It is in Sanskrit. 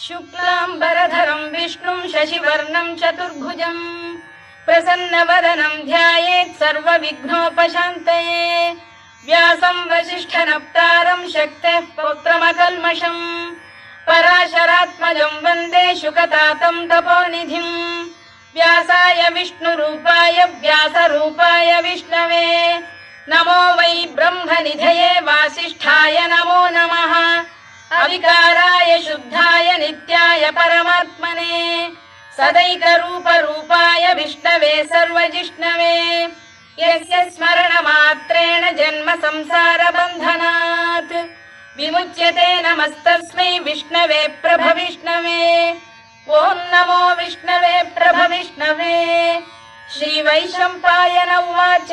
शुक्लाम्बरधरं विष्णुं शशिवर्णं चतुर्भुजं प्रसन्नवदनं ध्यायेत् सर्वविघ्नोपशान्तये व्यासं वसिष्ठनप्तारं शक्तेः पौत्रमकल्मषम् पराशरात्मजं वन्दे शुकतातं तपोनिधिं व्यासाय विष्णुरूपाय व्यासरूपाय विष्णवे नमो वै ब्रह्मनिधये वासिष्ठाय नमो नमः अविकाराय शुद्धाय नित्याय परमात्मने सदैकरूपरूपाय विष्णवे सर्वजिष्णवे यस्य स्मरणमात्रेण जन्म संसारबन्धनात् विमुच्यते नमस्तस्मै विष्णवे प्रभविष्णवे ॐ नमो विष्णवे प्रभविष्णवे। श्रीवैशम्पायन उवाच